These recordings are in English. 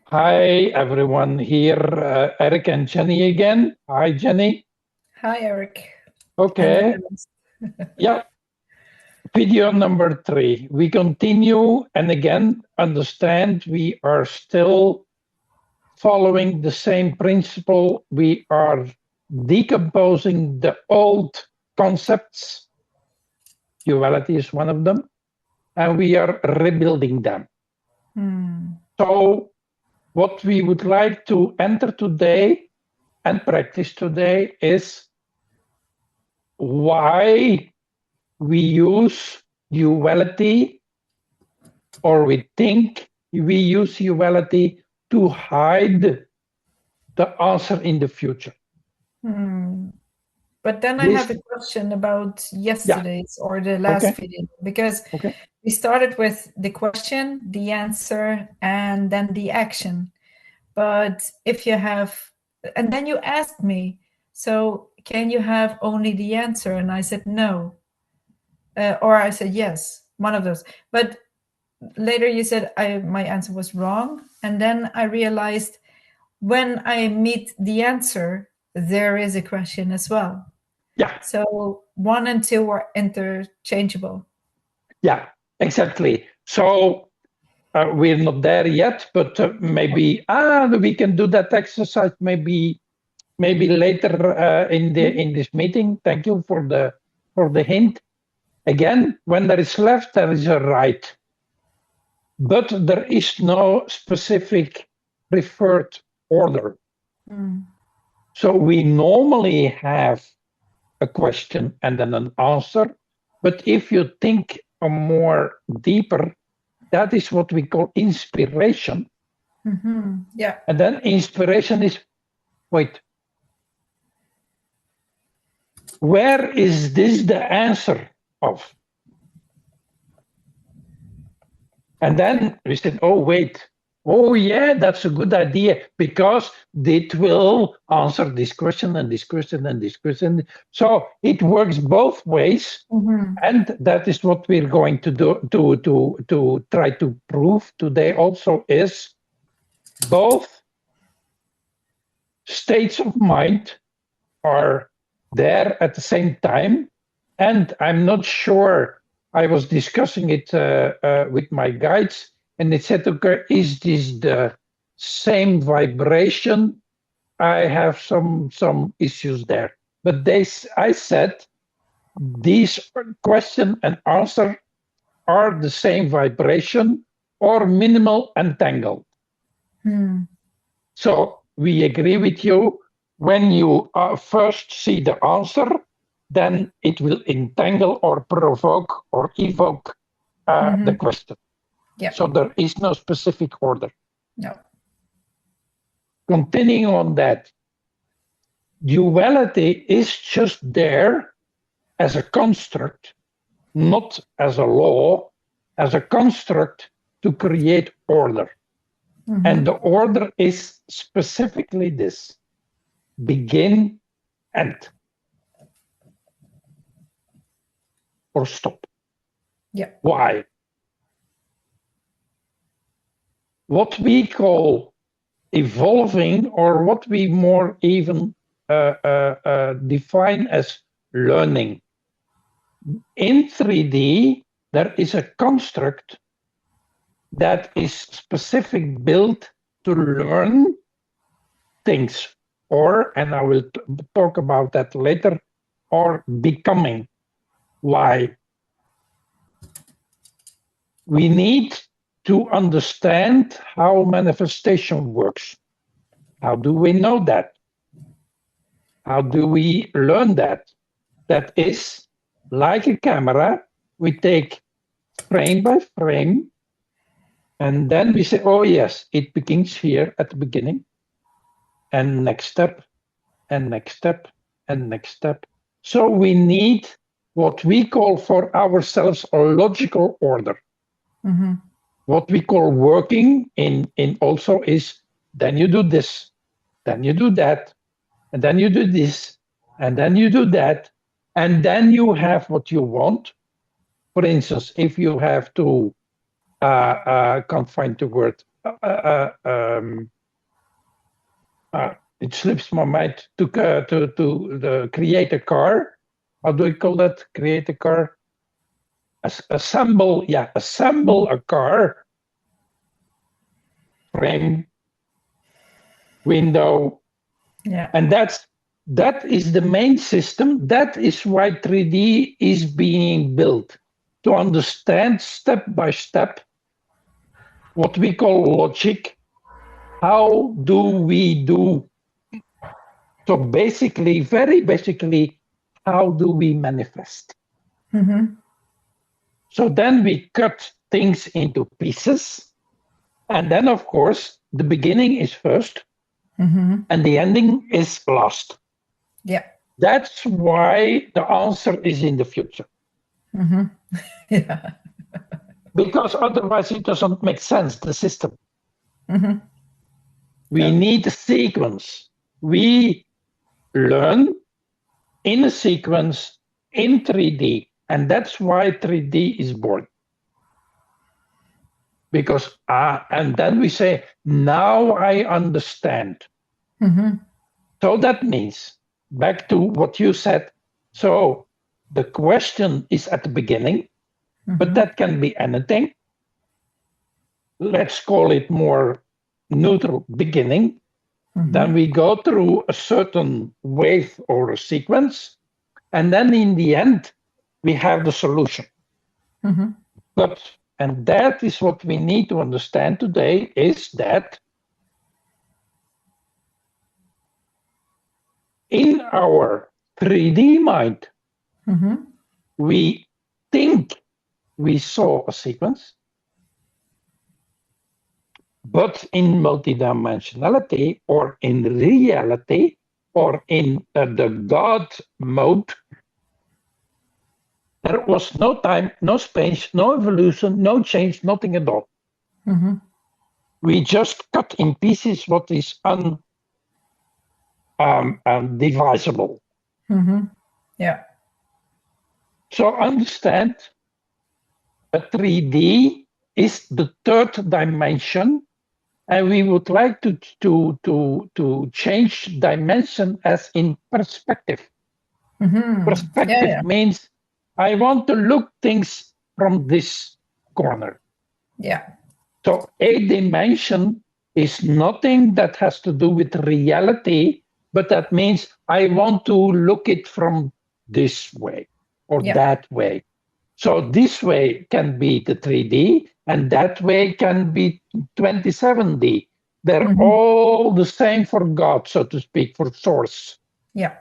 Hi, everyone. Here, Eric and Jenny again. Hi, Jenny. Hi, Eric. And Okay. Yeah. Video number 3. We continue and again understand we are still following the same principle. We are decomposing the old concepts. Duality is one of them. And we are rebuilding them. So what we would like to enter today and practice today is why we use duality, or we think we use duality to hide the answer in the future. But then I have a question about yesterday's or the last video, because we started with the question, the answer, and then the action. But if you have, and then you asked me, so can you have only the answer? And I said no. Or I said yes, one of those. But later you said my answer was wrong. And then I realized when I meet the answer, there is a question as well. Yeah. So 1 and 2 are interchangeable. Yeah, exactly. So we're not there yet, but maybe we can do that exercise maybe later in this meeting. Thank you for the hint. Again, when there is left, there is a right. But there is no specific preferred order. So we normally have a question and then an answer. But if you think a more deeper, that is what we call inspiration. Yeah. And then inspiration is, wait, where is this the answer of? And then we said, oh, wait. Oh, yeah, that's a good idea, because it will answer this question and this question and this question. So it works both ways. And that is what we're going to do to try to prove today also, is both states of mind are there at the same time. And I'm not sure, I was discussing it with my guides, and it said, okay, is this the same vibration? I have some issues there. But I said, these question and answer are the same vibration or minimal entangled. So we agree with you. When you first see the answer, then it will entangle or provoke or evoke the question. Yeah. So there is no specific order. No. Continuing on that, duality is just there as a construct, not as a law, as a construct to create order. And the order is specifically this: begin, end, or stop. Yeah. Why? What we call evolving, or what we more even define as learning. In 3D, there is a construct that is specific built to learn things, or, and I will talk about that later, or becoming. Why? We need to understand how manifestation works. How do we know that? How do we learn that? That is like a camera. We take frame by frame, and then we say, oh yes, it begins here at the beginning, and next step, and next step, and next step. So we need what we call for ourselves a logical order. What we call working in also is, then you do this, then you do that, and then you do this, and then you do that, and then you have what you want. For instance, if you have to, can't find the word, it slips my mind to create a car. How do we call that? Create a car. Assemble a car. Frame, window, and that is the main system. That is why 3D is being built, to understand step by step what we call logic. How do we do? So basically, very basically, how do we manifest? So then we cut things into pieces. And then, of course, the beginning is first and the ending is last. Yeah. That's why the answer is in the future. Yeah. Because otherwise it doesn't make sense, the system. We need a sequence. We learn in a sequence in 3D. And that's why 3D is born. Because, and then we say, now I understand. So that means, back to what you said, so the question is at the beginning, but that can be anything. Let's call it more neutral beginning. Then we go through a certain wave or a sequence, and then in the end, we have the solution. But, and that is what we need to understand today, is that in our 3D mind, we think we saw a sequence, but in multidimensionality or in reality or in the God mode, there was no time, no space, no evolution, no change, nothing at all. We just cut in pieces what is undivisible. Yeah. So understand, a 3D is the third dimension, and we would like to change dimension as in perspective. Perspective means I want to look things from this corner. Yeah. So a dimension is nothing that has to do with reality, but that means I want to look it from this way or that way. So this way can be the 3D, and that way can be 27D. They're all the same for God, so to speak, for source. Yeah.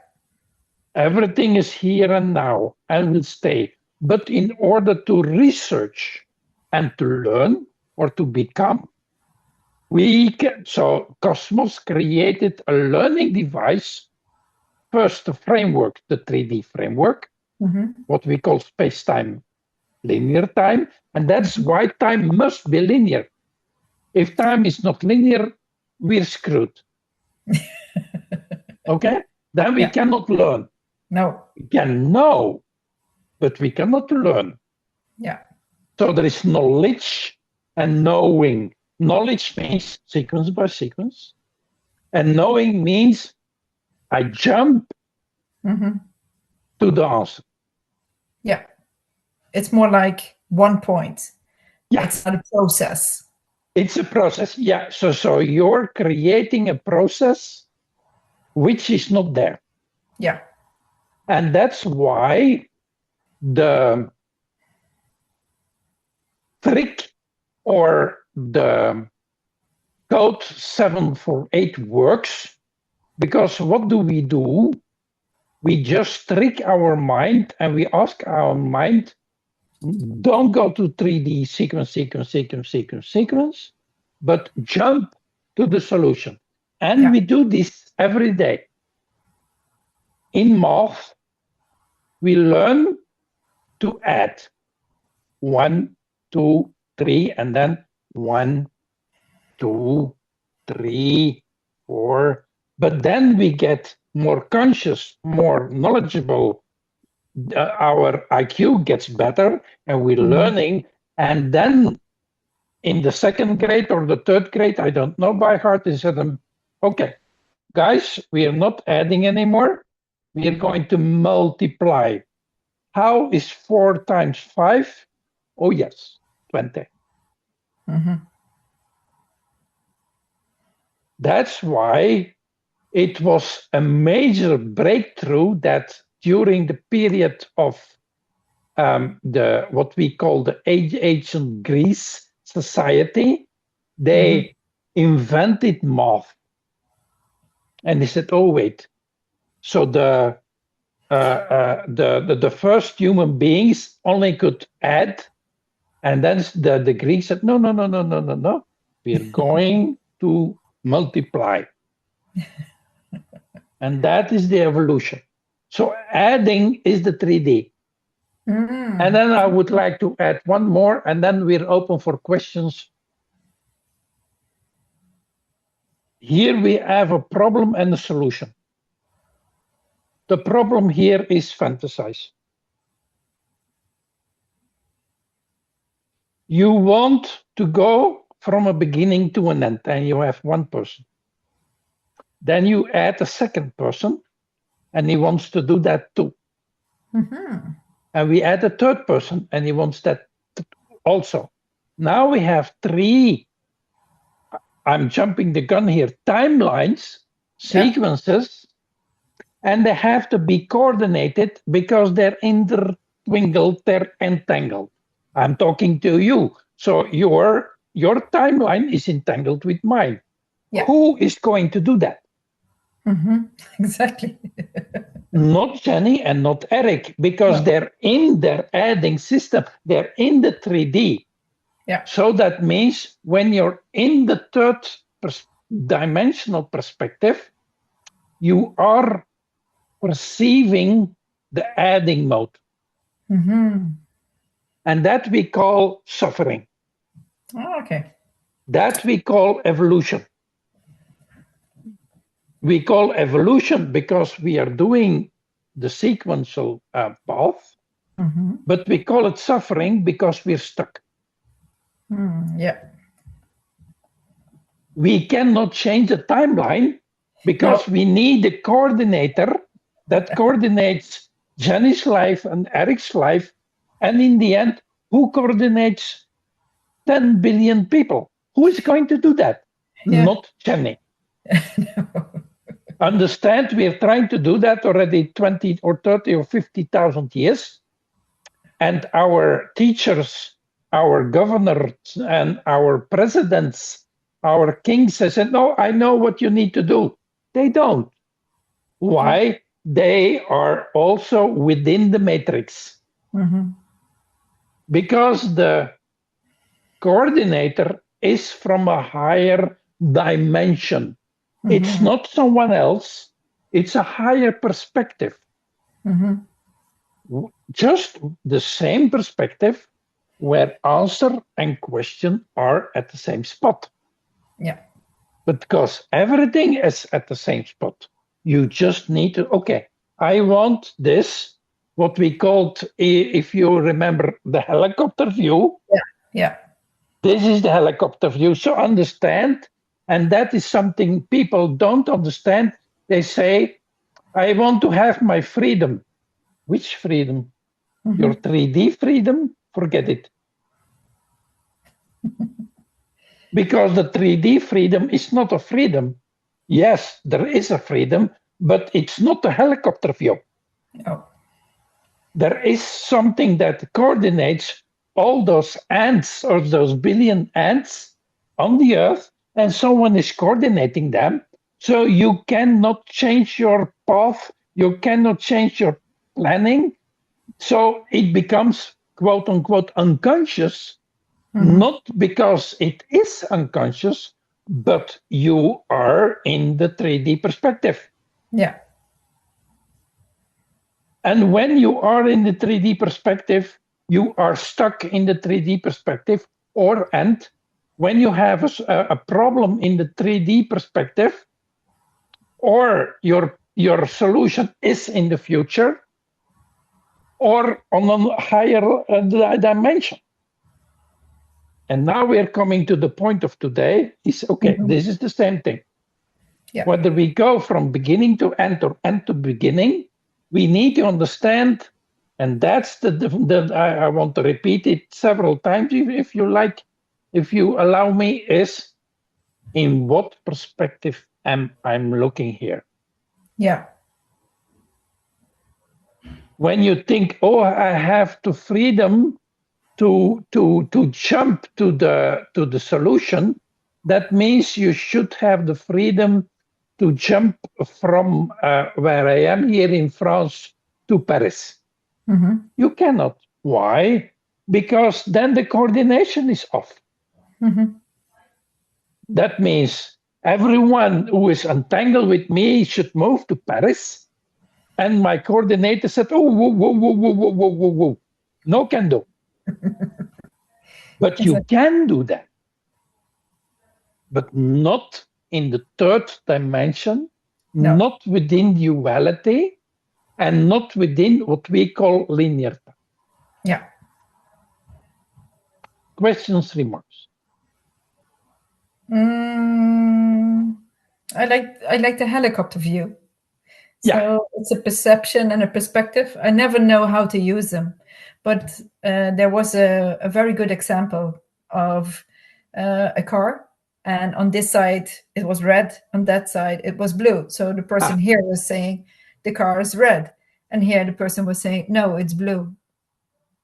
Everything is here and now and will stay. But in order to research and to learn or to become, so Cosmos created a learning device. First, the framework, the 3D framework, what we call space-time, linear time, and that's why time must be linear. If time is not linear, we're screwed. Okay? Then we cannot learn. No. We can know, but we cannot learn. Yeah. So there is knowledge and knowing. Knowledge means sequence by sequence, and knowing means I jump to the answer. Yeah. It's more like one point. Yeah. It's not a process. It's a process. Yeah. So you're creating a process which is not there. Yeah. And that's why the trick or the code 748 works, because what do? We just trick our mind and we ask our mind, don't go to 3D sequence, but jump to the solution. And we do this every day. In math, we learn to add 1, 2, 3, and then 1, 2, 3, 4. But then we get more conscious, more knowledgeable. Our IQ gets better and we're learning. And then in the second grade or the third grade, I don't know by heart, they said, okay, guys, we are not adding anymore. We are going to multiply. How is 4 times 5? Oh, yes, 20. That's why it was a major breakthrough that during the period of what we call the ancient Greece society, they invented math. And they said, oh, wait. So the first human beings only could add. And then the Greeks said, no. We're going to multiply. And that is the evolution. So adding is the 3D. And then I would like to add one more, and then we're open for questions. Here we have a problem and a solution. The problem here is fantasize. You want to go from a beginning to an end, and you have one person. Then you add a second person, and he wants to do that too. And we add a third person, and he wants that also. Now we have 3, I'm jumping the gun here, timelines, sequences, and they have to be coordinated because they're intertwinkled, they're entangled. I'm talking to you. So your timeline is entangled with mine. Yeah. Who is going to do that? Exactly. Not Jenny and not Eric, because they're in their adding system. They're in the 3D. Yeah. So that means when you're in the third dimensional perspective, you are perceiving the adding mode. And that we call suffering. Oh, okay. That we call evolution. We call evolution because we are doing the sequential path, but we call it suffering because we're stuck. Yeah. We cannot change the timeline because we need a coordinator that coordinates Jenny's life and Eric's life. And in the end, who coordinates 10 billion people? Who is going to do that? Yeah. Not Jenny. No. Understand, we are trying to do that already 20 or 30 or 50,000 years. And our teachers, our governors, and our presidents, our kings said, no, I know what you need to do. They don't. Why? They are also within the matrix. Because the coordinator is from a higher dimension. It's not someone else. It's a higher perspective. Just the same perspective where answer and question are at the same spot. Yeah. But because everything is at the same spot, you just need to, okay, I want this, what we called, if you remember, the helicopter view. Yeah. This is the helicopter view. So understand, and that is something people don't understand. They say, I want to have my freedom. Which freedom? Your 3D freedom? Forget it. Because the 3D freedom is not a freedom. Yes, there is a freedom, but it's not a helicopter view. No. There is something that coordinates all those ants or those billion ants on the earth, and someone is coordinating them. So you cannot change your path, you cannot change your planning. So it becomes, quote unquote, unconscious, not because it is unconscious, but you are in the 3D perspective. Yeah. And when you are in the 3D perspective, you are stuck in the 3D perspective, and when you have a problem in the 3D perspective, or your solution is in the future, or on a higher dimension. And now we're coming to the point of today is, okay, this is the same thing. Yeah. Whether we go from beginning to end or end to beginning, we need to understand, and that's I want to repeat it several times if you like, if you allow me, is in what perspective am I looking here? Yeah. When you think, oh, I have the freedom to jump to the solution, that means you should have the freedom to jump from where I am here in France to Paris. Mm-hmm. You cannot. Why? Because then the coordination is off. Mm-hmm. That means everyone who is entangled with me should move to Paris. And my coordinator said, oh, whoa, whoa, whoa, whoa, whoa, whoa, whoa, whoa. No can do. But you can do that. But not in the third dimension, No. not within duality, and not within what we call linear time. Yeah. Questions, remarks? I like the helicopter view. So Yeah. it's a perception and a perspective. I never know how to use them, but there was a very good example of a car, and on this side it was red, on that side it was blue. So the person here was saying the car is red, and here the person was saying no, it's blue,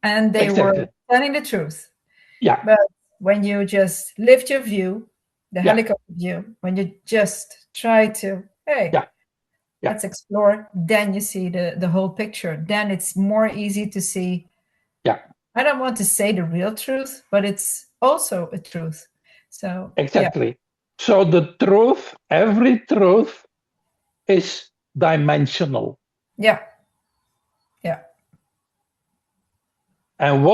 and they were telling the truth. Yeah. But when you just lift your view, the helicopter view, when you just try to, hey, let's explore, then you see the whole picture. Then it's more easy to see. Yeah. I don't want to say the real truth, but it's also a truth. So exactly. So the truth, every truth is dimensional. Yeah. Yeah. And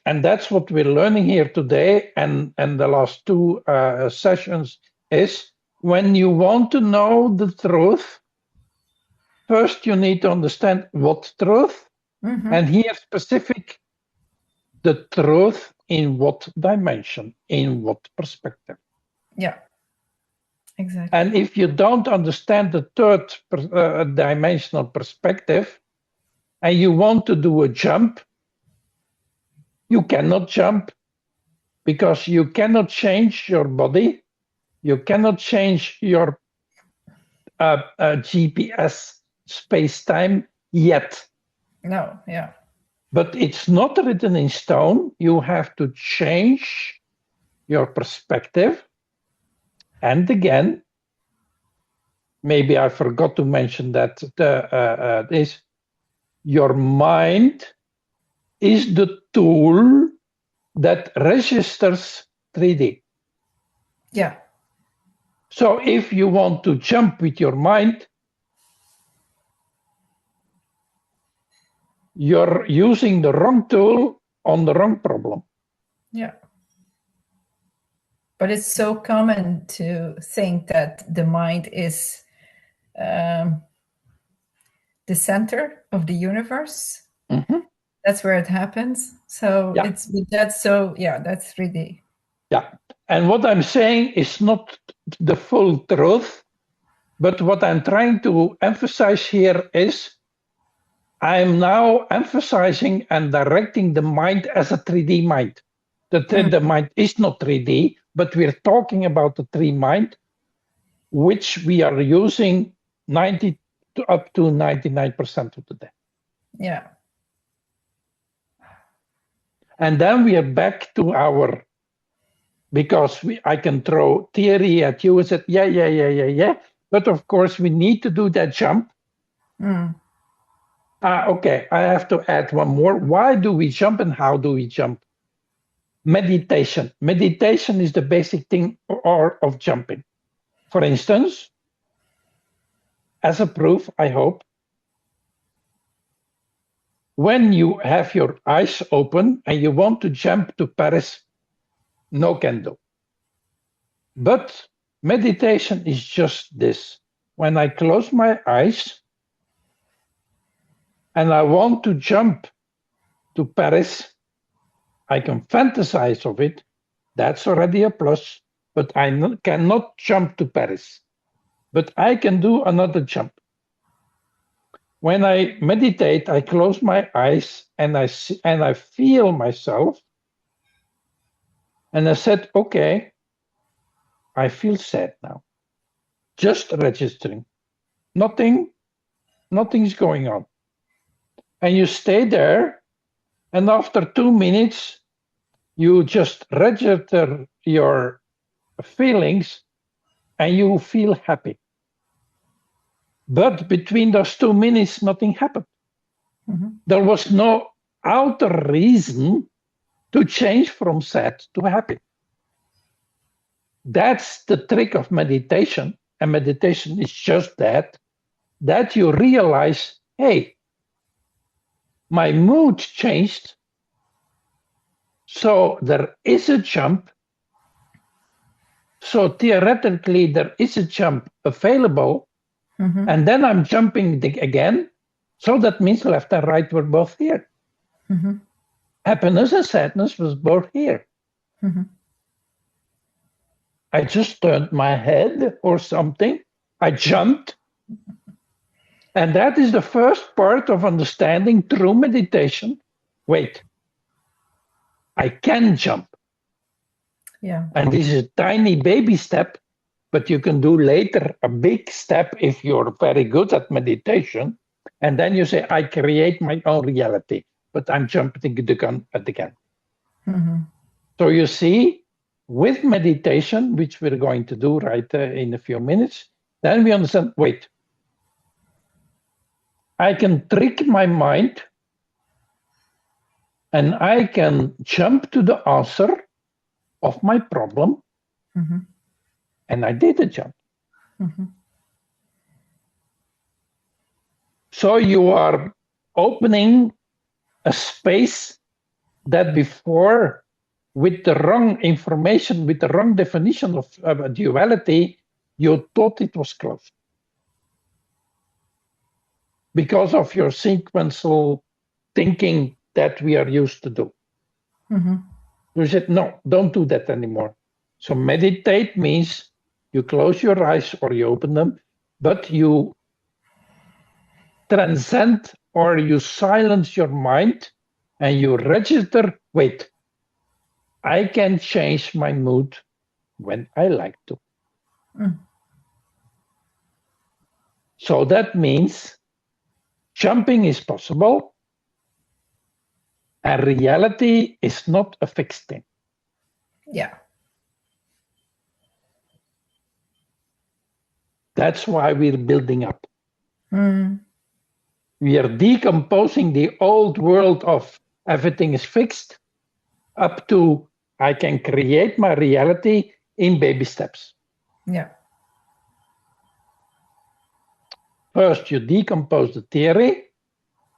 and that's what we're learning here today and the last two sessions is when you want to know the truth, first you need to understand what truth, and here specific, the truth in what dimension, in what perspective. Yeah, exactly. And if you don't understand the third dimensional perspective and you want to do a jump, you cannot jump because you cannot change your body. You cannot change your GPS space-time yet. No, yeah. But it's not written in stone. You have to change your perspective. And again, maybe I forgot to mention that this your mind is the tool that registers 3D. Yeah. So if you want to jump with your mind, you're using the wrong tool on the wrong problem. Yeah. But it's so common to think that the mind is the center of the universe. Mm-hmm. That's where it happens. So that's 3D. Yeah. And what I'm saying is not the full truth, but what I'm trying to emphasize here is I'm now emphasizing and directing the mind as a 3D mind. The mind is not 3D, but we're talking about the 3D mind, which we are using 90 to up to 99% of the day. Yeah. And then we are back to our, because I can throw theory at you and say, yeah. But of course, we need to do that jump. Okay, I have to add one more. Why do we jump and how do we jump? Meditation. Meditation is the basic thing of jumping. For instance, as a proof, I hope, when you have your eyes open and you want to jump to Paris, no can do. But meditation is just this. When I close my eyes and I want to jump to Paris, I can fantasize of it, That's already a plus, but I cannot jump to Paris. But I can do another jump. When I meditate, I close my eyes and I feel myself. And I said, okay, I feel sad now. Just registering. Nothing's going on. And you stay there, and after 2 minutes, you just register your feelings and you feel happy. But between those 2 minutes, nothing happened. Mm-hmm. There was no outer reason to change from sad to happy. That's the trick of meditation. And meditation is just that you realize, hey, my mood changed. So there is a jump. So theoretically, there is a jump available. Mm-hmm. And then I'm jumping again. So that means left and right were both here. Mm-hmm. Happiness and sadness was both here. Mm-hmm. I just turned my head or something. I jumped. And that is the first part of understanding through meditation. Wait, I can jump. Yeah. And this is a tiny baby step, but you can do later a big step if you're very good at meditation. And then you say, I create my own reality, but I'm jumping the gun again. Mm-hmm. So you see, with meditation, which we're going to do right in a few minutes, then we understand, wait, I can trick my mind and I can jump to the answer of my problem. Mm-hmm. And I did a jump. Mm-hmm. So you are opening a space that before, with the wrong information, with the wrong definition of duality, you thought it was closed. Because of your sequential thinking that we are used to do. Mm-hmm. You said, no, don't do that anymore. So meditate means you close your eyes or you open them, but you transcend or you silence your mind and you register, wait, I can change my mood when I like to. Mm. So that means jumping is possible and reality is not a fixed thing. Yeah. That's why we're building up. Mm. We are decomposing the old world of everything is fixed up to I can create my reality in baby steps. Yeah. First, you decompose the theory,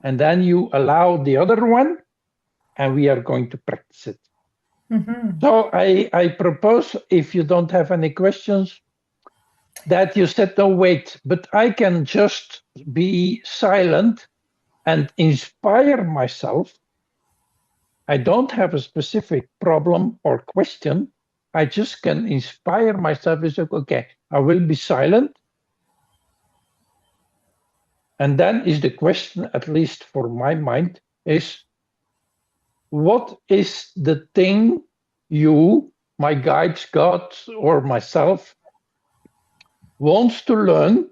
and then you allow the other one, and we are going to practice it. Mm-hmm. So I propose, if you don't have any questions, that you said, no, wait, but I can just be silent and inspire myself. I don't have a specific problem or question. I just can inspire myself and say, okay, I will be silent. And then is the question, at least for my mind, is what is the thing you, my guides, God, or myself, wants to learn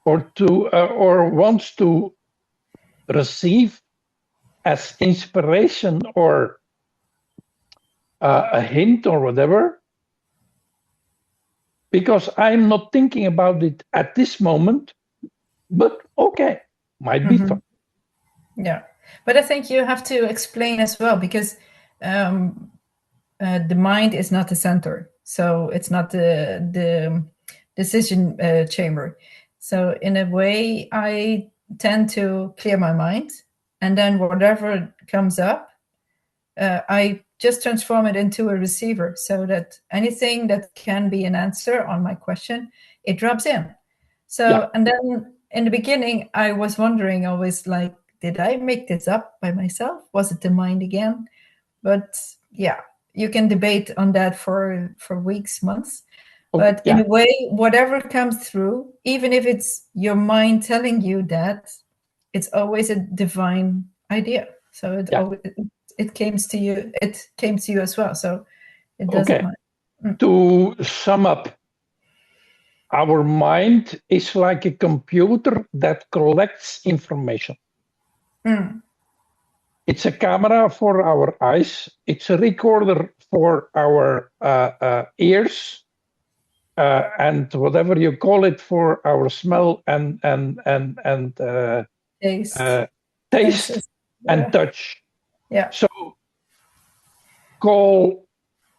or wants to receive as inspiration or a hint or whatever, because I'm not thinking about it at this moment, but okay, might be fun. Yeah, but I think you have to explain as well, because the mind is not the center, so it's not the decision chamber. So in a way, I tend to clear my mind, and then whatever comes up, I just transform it into a receiver, so that anything that can be an answer on my question, it drops in. So, yeah. And then in the beginning, I was wondering always, like, did I make this up by myself? Was it the mind again? But yeah, you can debate on that for weeks, months. But in a way, whatever comes through, even if it's your mind telling you that, it's always a divine idea. So it came to you. It came to you as well. So it doesn't matter. To sum up, our mind is like a computer that collects information. It's a camera for our eyes. It's a recorder for our ears, and whatever you call it for our smell and taste and touch. Yeah. So call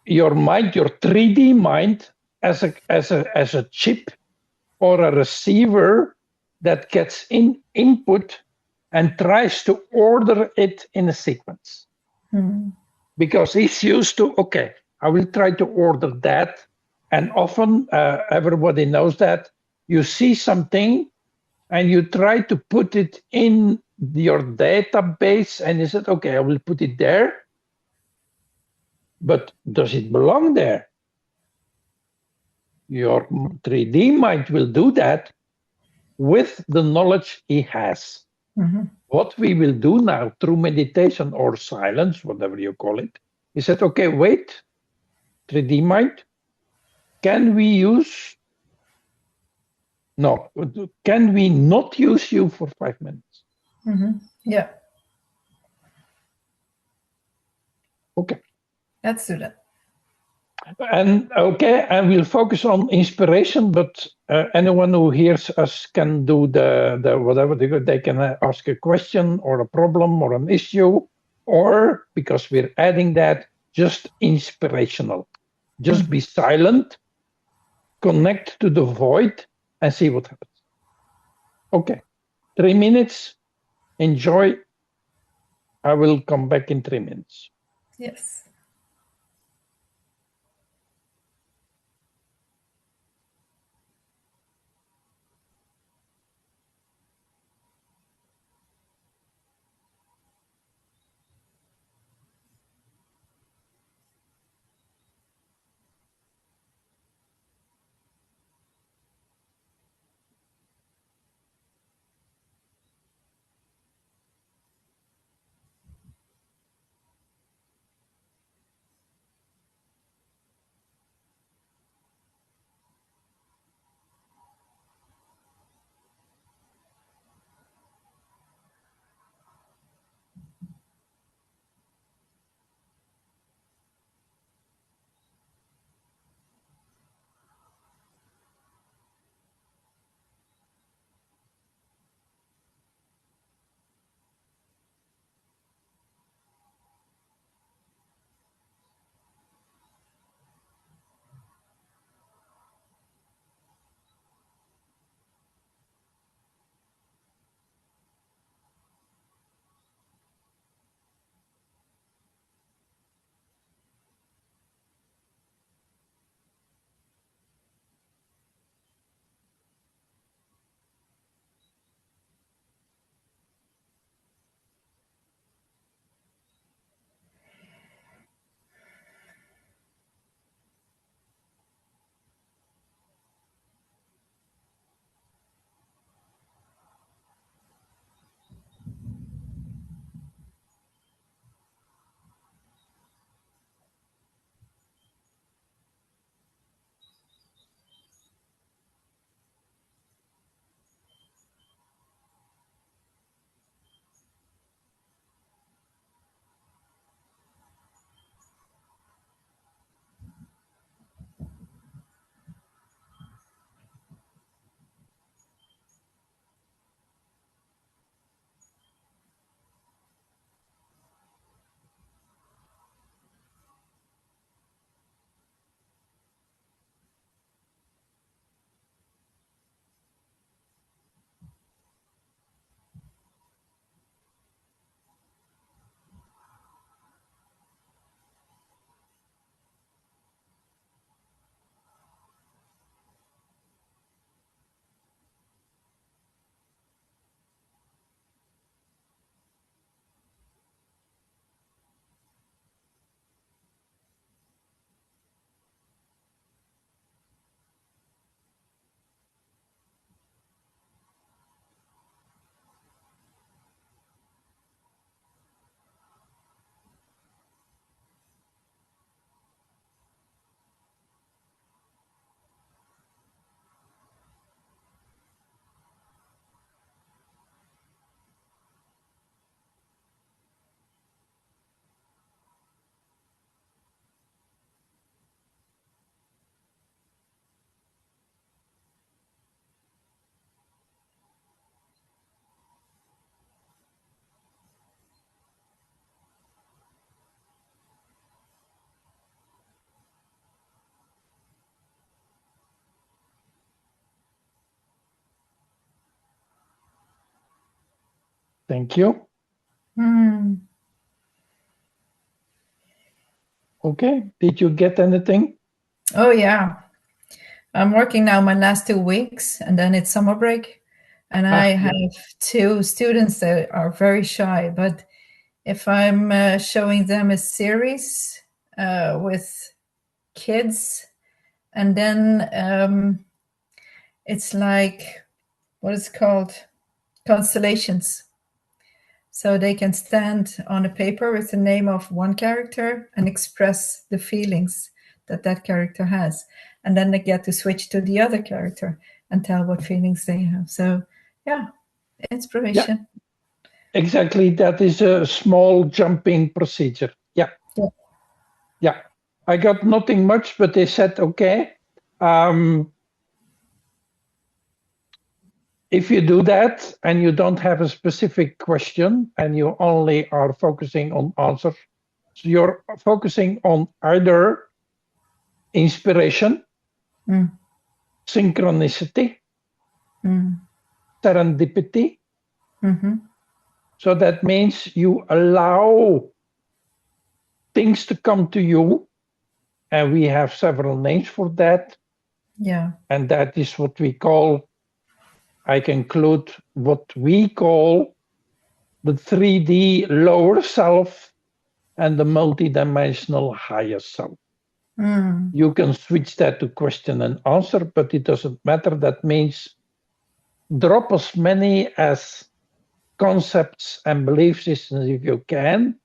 your mind, your 3D mind, as a chip or a receiver that gets input and tries to order it in a sequence. Because he's used to, okay, I will try to order that. And often, everybody knows that you see something and you try to put it in your database and you said, okay, I will put it there. But does it belong there? Your 3D mind will do that with the knowledge he has. What we will do now through meditation or silence, whatever you call it, is that, okay, wait, 3D mind, can we not use you for 5 minutes? Yeah. Okay. Let's do that. And we'll focus on inspiration, but anyone who hears us can do the whatever they can ask a question or a problem or an issue, or because we're adding that, just inspirational. Just be silent, connect to the void, and see what happens. Okay, 3 minutes. Enjoy. I will come back in 3 minutes. Yes. Thank you. Okay. Did you get anything? Oh, yeah. I'm working now my last 2 weeks, and then it's summer break. And I have 2 students that are very shy. But if I'm showing them a series with kids, and then it's like, what is it called? Constellations. So they can stand on a paper with the name of one character and express the feelings that that character has. And then they get to switch to the other character and tell what feelings they have. So, yeah, inspiration. Yeah, exactly. That is a small jumping procedure. Yeah. Yeah. Yeah. I got nothing much, but they said, okay, if you do that and you don't have a specific question and you only are focusing on answers, so you're focusing on either inspiration, synchronicity, serendipity. So that means you allow things to come to you, and we have several names for that. Yeah. And that is what we call, I conclude, what we call the 3D lower self and the multidimensional higher self. You can switch that to question and answer, but it doesn't matter. That means drop as many as concepts and belief systems if you can,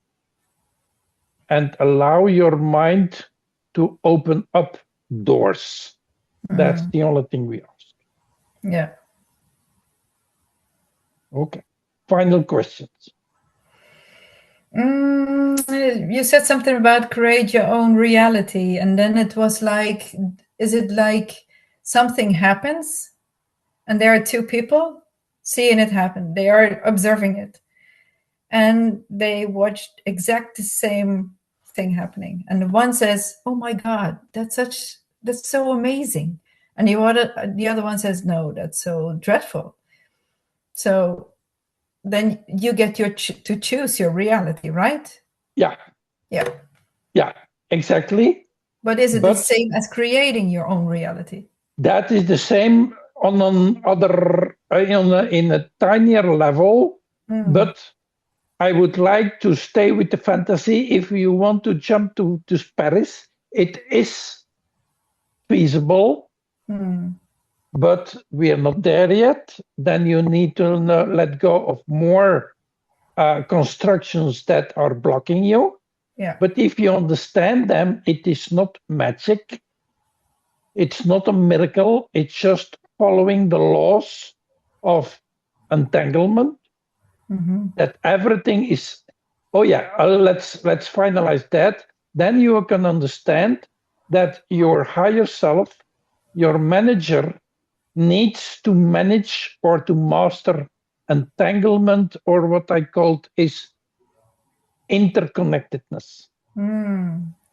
and allow your mind to open up doors. That's the only thing we ask. Yeah. Okay. Final questions. You said something about create your own reality, and then it was like, is it like something happens and there are 2 people seeing it happen? They are observing it, and they watched exact the same thing happening. And the one says, "Oh my God, that's so amazing," and the other one says, "No, that's so dreadful." So then you get to choose your reality, right? Yeah. Yeah. Yeah, exactly. But is it the same as creating your own reality? That is the same on another, in a tinier level, but I would like to stay with the fantasy. If you want to jump to Paris, it is feasible, but we are not there yet. Then you need to let go of more constructions that are blocking you. Yeah. But if you understand them, it is not magic. It's not a miracle. It's just following the laws of entanglement. That everything is. Oh yeah, let's finalize that. Then you can understand that your higher self, your manager, needs to manage or to master entanglement, or what I called is interconnectedness.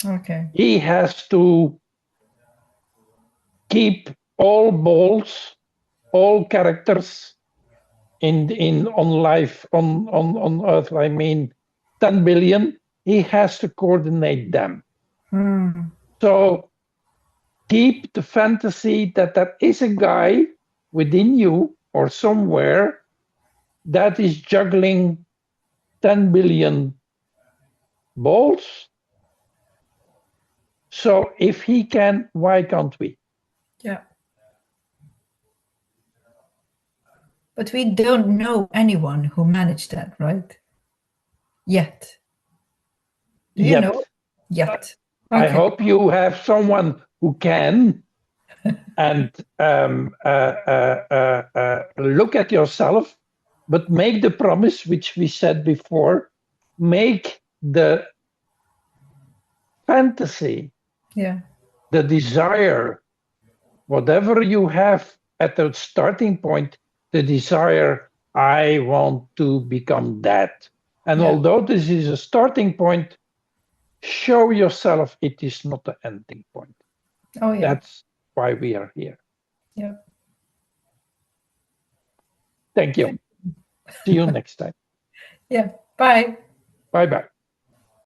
Okay. He has to keep all balls, all characters in on life on Earth. I mean, 10 billion. He has to coordinate them. So keep the fantasy that there is a guy within you or somewhere that is juggling 10 billion balls. So if he can, why can't we? Yeah. But we don't know anyone who managed that, right? Yet. Do you know? Yet. Okay. I hope you have someone who can. And look at yourself, but make the promise, which we said before, make the fantasy, the desire, whatever you have at the starting point, the desire, I want to become that. And although this is a starting point, show yourself it is not the ending point. Oh, yeah. That's why we are here. Yeah. Thank you. See you next time. Yeah. Bye. Bye-bye.